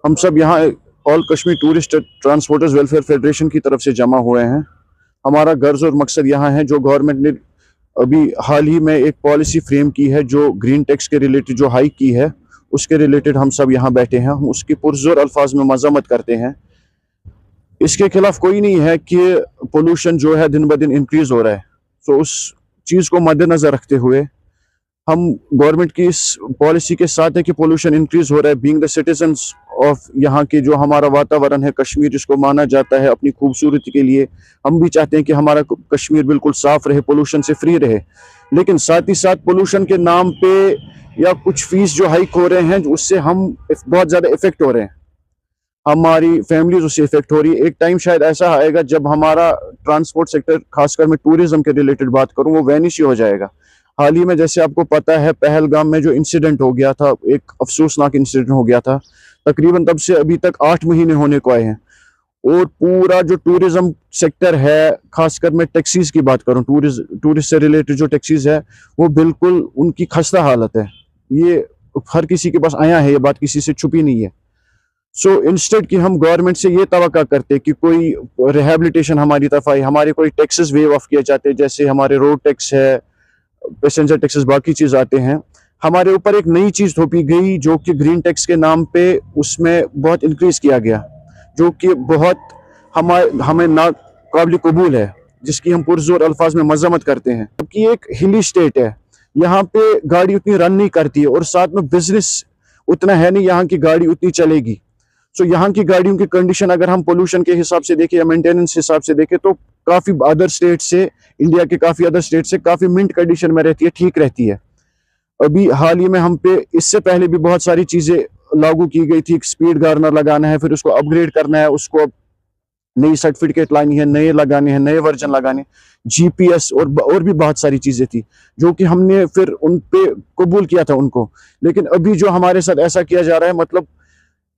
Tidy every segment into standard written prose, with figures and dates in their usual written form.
हम सब यहाँ all Kashmir tourist transporters welfare federation की तरफ से जमा हुए हैं। हमारा गर्ज और मकसद यहाँ है, जो गवर्नमेंट ने अभी हाल ही में एक पॉलिसी फ्रेम की है जो ग्रीन टैक्स के रिलेटेड जो हाइक की है, उसके रिलेटेड हम सब यहाँ बैठे हैं। हम उसकी पुरजोर अल्फाज में मजम्मत करते हैं। इसके खिलाफ कोई नहीं है कि पोल्यूशन जो है दिन ब दिन इंक्रीज हो रहा है। तो उस चीज़ को मद्देनजर रखते हुए हम गवर्नमेंट की इस पॉलिसी के साथ है कि पोल्यूशन इंक्रीज हो रहा है। बीइंग द सिटीजन्स ऑफ यहाँ के जो हमारा वातावरण है कश्मीर, जिसको माना जाता है अपनी खूबसूरती के लिए, हम भी चाहते हैं कि हमारा कश्मीर बिल्कुल साफ रहे, पोल्यूशन से फ्री रहे। लेकिन साथ ही साथ पोल्यूशन के नाम पे या कुछ फीस जो हाइक हो रहे हैं, उससे हम बहुत ज़्यादा इफेक्ट हो रहे हैं, हमारी फैमिलीज उससे इफेक्ट हो रही है। एक टाइम शायद ऐसा आएगा जब हमारा ट्रांसपोर्ट सेक्टर, खासकर मैं टूरिज्म के रिलेटेड बात करूं, वो वैनिश ही हो जाएगा। हाल ही में जैसे आपको पता है पहलगाम में जो इंसिडेंट हो गया था, एक अफसोसनाक इंसिडेंट हो गया था, तकरीबन तब से अभी तक 8 महीने होने को आए हैं। और पूरा जो टूरिज्म सेक्टर है, खासकर मैं टैक्सीज की बात करूं, टूरिस्ट से रिलेटेड जो टैक्सीज है, वो बिल्कुल उनकी खस्ता हालत है। ये हर किसी के पास आया है, ये बात किसी से छुपी नहीं है। सो इंस्टेड कि हम गवर्नमेंट से ये तवक्का करते कि कोई रिहेबिलिटेशन हमारी तरफ आई, हमारे कोई टैक्सेस वेव ऑफ किए जाते, जैसे हमारे रोड टैक्स है, पैसेंजर टैक्सेस, बाकी चीज आते हैं, हमारे ऊपर एक नई चीज थोपी गई जो कि ग्रीन टैक्स के नाम पे उसमें बहुत इंक्रीज किया गया, जो कि बहुत हमें ना काबिल कबूल है, जिसकी हम पुरजोर अल्फाज में मजम्मत करते हैं। क्योंकि एक हिली स्टेट है, यहाँ पे गाड़ी उतनी रन नहीं करती है, और साथ में बिजनेस उतना है नहीं, यहाँ की गाड़ी उतनी चलेगी। सो यहाँ की गाड़ियों की कंडीशन अगर हम पोल्यूशन के हिसाब से देखें या मेंटेनेंस हिसाब से देखें, तो काफी अदर स्टेट से, इंडिया के काफी अदर स्टेट से काफी मिंट कंडीशन में रहती है, ठीक रहती है। अभी हाल ही में हम पे, इससे पहले भी बहुत सारी चीजें लागू की गई थी। स्पीड गार्नर लगाना है, फिर उसको अपग्रेड करना है, उसको नई सर्टिफिकेट लानी है, नए लगाने हैं, नए वर्जन लगाने, जीपीएस और भी बहुत सारी चीजें थी जो कि हमने फिर उन पे कबूल किया था उनको। लेकिन अभी जो हमारे साथ ऐसा किया जा रहा है, मतलब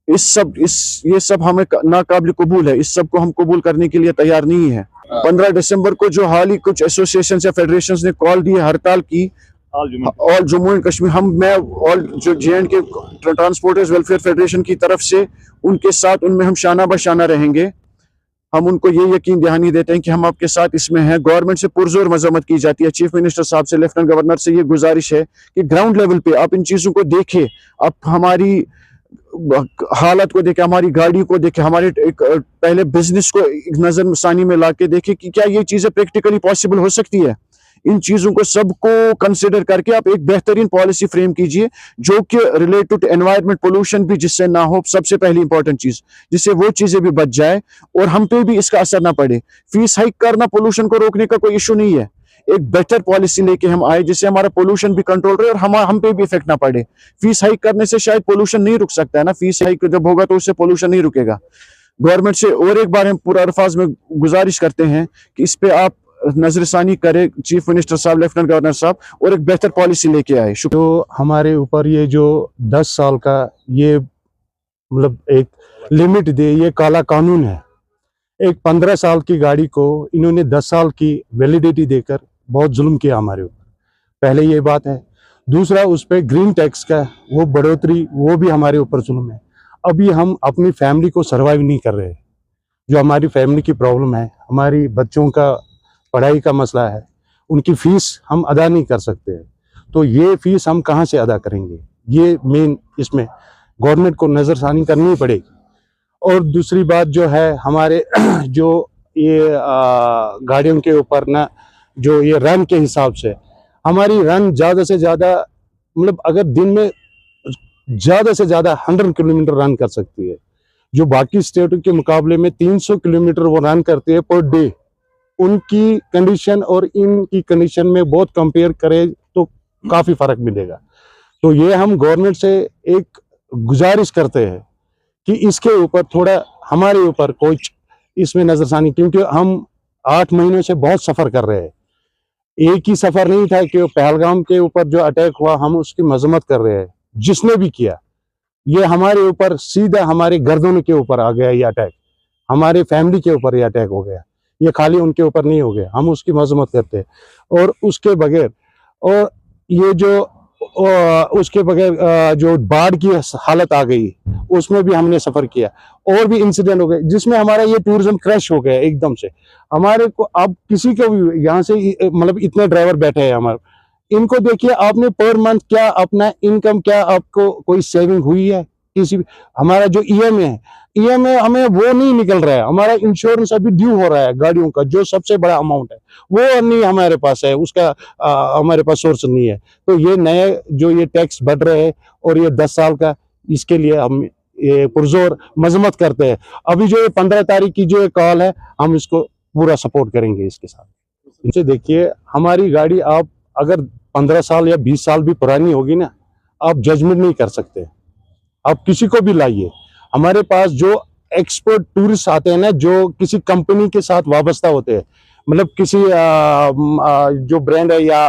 ये सब हमें नाकाबिल कबूल है। इस सब को हम कबूल करने के लिए तैयार नहीं है। 15 दिसंबर को जो हाल ही कुछ एसोसिएशन या फेडरेशन ने कॉल दी है हड़ताल की, ऑल जम्मू एंड कश्मीर, मैं ऑल जो JND के ट्रांसपोर्टर्स वेलफेयर फेडरेशन की तरफ से उनके साथ, उनमें हम शाना बशाना रहेंगे। हम उनको ये यकीन दहानी देते हैं कि हम आपके साथ इसमें हैं। गवर्नमेंट से पुरजोर मजम्मत की जाती है। चीफ मिनिस्टर साहब से, लेफ्टिनेंट गवर्नर से ये गुजारिश है कि ग्राउंड लेवल पे आप इन चीजों को देखें, आप हमारी हालत को देखें, हमारी गाड़ी को देखें, हमारे एक पहले बिजनेस को एक नजर सानी में लाके देखें कि क्या ये चीजें प्रैक्टिकली पॉसिबल हो सकती है। इन चीजों को सबको कंसिडर करके आप एक बेहतरीन पॉलिसी फ्रेम कीजिए जो कि रिलेटेड टू एनवायरमेंट, पोल्यूशन भी जिससे ना हो, सबसे पहली इंपॉर्टेंट चीज, जिससे वो चीजें भी बच जाए और हम पे भी इसका असर ना पड़े। फीस हाइक करना पोल्यूशन को रोकने का कोई इशू नहीं है। एक बेटर पॉलिसी लेके हम आए जिससे हमारा पोल्यूशन भी कंट्रोल रहे और हम पे भी इफेक्ट ना पड़े। फीस हाइक करने से शायद पोल्यूशन नहीं रुक सकता है ना, फीस हाइक जब होगा तो उससे पोल्यूशन नहीं रुकेगा। गवर्नमेंट से और एक बार हम पूरा अल्फाज में गुजारिश करते हैं कि इस पे आप नजरसानी करें, चीफ मिनिस्टर साहब, लेफ्टिनेंट गवर्नर साहब, और एक बेहतर पॉलिसी लेके आए। तो हमारे ऊपर ये जो 10 साल का ये मतलब एक लिमिट दे, ये काला कानून है। एक 15 साल की गाड़ी को इन्होंने 10 साल की वैलिडिटी देकर बहुत जुल्म किया हमारे ऊपर। पहले ये बात है। दूसरा, उस पर ग्रीन टैक्स का वो बढ़ोतरी, वो भी हमारे ऊपर जुल्म है। अभी हम अपनी फैमिली को सर्वाइव नहीं कर रहे। जो हमारी फैमिली की प्रॉब्लम है, हमारी बच्चों का पढ़ाई का मसला है, उनकी फीस हम अदा नहीं कर सकते। तो ये फीस हम कहाँ से अदा करेंगे? ये मेन इसमें गवर्नमेंट को नज़रसानी करनी पड़ेगी। और दूसरी बात जो है, हमारे जो ये गाड़ियों के ऊपर ना, जो ये रन के हिसाब से हमारी रन ज़्यादा से ज़्यादा, मतलब अगर दिन में ज़्यादा से ज़्यादा 100 किलोमीटर रन कर सकती है, जो बाकी स्टेटों के मुकाबले में 300 किलोमीटर वो रन करते हैं पर डे। उनकी कंडीशन और इनकी कंडीशन में बहुत कंपेयर करें तो काफ़ी फ़र्क मिलेगा। तो ये हम गवर्नमेंट से एक गुजारिश करते हैं कि इसके ऊपर थोड़ा हमारे ऊपर कुछ इसमें नज़रसानी, क्योंकि हम 8 महीनों से बहुत सफ़र कर रहे हैं। एक ही सफ़र नहीं था कि पहलगाम के ऊपर जो अटैक हुआ हम उसकी मजम्मत कर रहे हैं। जिसने भी किया, ये हमारे ऊपर सीधा हमारे गर्दनों के ऊपर आ गया ये अटैक, हमारे फैमिली के ऊपर ये अटैक हो गया। ये खाली उनके ऊपर नहीं हो गया, हम उसकी मजम्मत करते हैं। और उसके बगैर, और ये जो उसके बगैर जो बाढ़ की हालत आ गई उसमें भी हमने सफर किया। और भी इंसिडेंट हो गए जिसमें हमारा ये टूरिज्म क्रैश हो गया एकदम से। हमारे को अब किसी को भी यहाँ से मतलब इतने ड्राइवर बैठे हैं हमारे, इनको देखिए आपने पर मंथ क्या अपना इनकम, क्या आपको कोई सेविंग हुई है किसी भी? हमारा जो ईएमआई हमें वो नहीं निकल रहा है, हमारा इंश्योरेंस अभी ड्यू हो रहा है गाड़ियों का जो सबसे बड़ा अमाउंट है, वो नहीं हमारे पास है, उसका हमारे पास सोर्स नहीं है। तो ये नए जो ये टैक्स बढ़ रहे हैं और ये 10 साल का, इसके लिए हम ये पुरजोर मजम्मत करते हैं। अभी जो ये 15 तारीख की जो कॉल है, हम इसको पूरा सपोर्ट करेंगे इसके साथ। इनसे देखिए हमारी गाड़ी आप अगर 15 साल या 20 साल भी पुरानी होगी ना, आप जजमेंट नहीं कर सकते। आप किसी को भी लाइए, हमारे पास जो एक्सपर्ट टूरिस्ट आते हैं ना, जो किसी कंपनी के साथ वाबस्ता होते हैं, मतलब किसी जो ब्रांड है या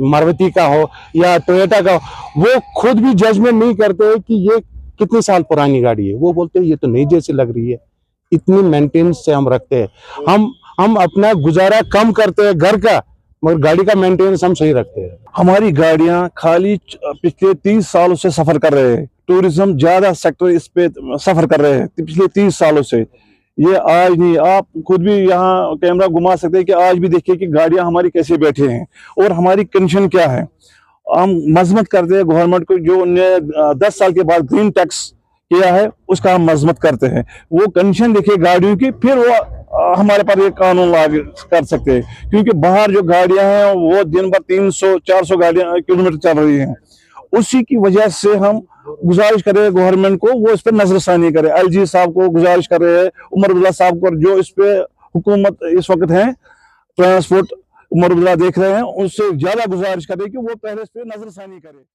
मारुति का हो या टोयोटा का हो, वो खुद भी जजमेंट नहीं करते कि ये कितने साल पुरानी गाड़ी है। वो बोलते हैं ये तो नई जैसी लग रही है। इतनी मेंटेनेंस से हम रखते हैं। हम अपना गुजारा कम करते हैं घर का, मगर गाड़ी का मेंटेनेंस हम सही रखते हैं। हमारी गाड़ियां खाली पिछले 30 सालों से सफर कर रहे हैं। टूरिज्म ज्यादा सेक्टर इस पे सफर कर रहे हैं पिछले 30 सालों से। ये आज नहीं, आप खुद भी यहाँ कैमरा घुमा सकते हैं कि आज भी देखिए कि गाड़ियां हमारी कैसे बैठे हैं और हमारी कंडीशन क्या है। हम मजम्मत करते हैं गवर्नमेंट को, जो उन्होंने 10 साल के बाद ग्रीन टैक्स किया है उसका हम मजम्मत करते हैं। वो कंडीशन देखिए गाड़ियों की, फिर वो हमारे पर ये कानून लागू कर सकते हैं। क्योंकि बाहर जो गाड़ियां हैं वो दिन भर 300-400 गाड़ियां किलोमीटर चल रही हैं। उसी की वजह से हम गुजारिश कर रहे हैं गवर्नमेंट को, वो इस पर नजरसानी करे। एलजी साहब को गुजारिश कर रहे हैं, उमर अब्दुल्ला साहब को, जो इस पे हुकूमत इस वक्त है ट्रांसपोर्ट उमर अब्दुल्ला देख रहे हैं, उससे ज्यादा गुजारिश कर रहे हैं कि वो पहले इस पे नजरसानी करे।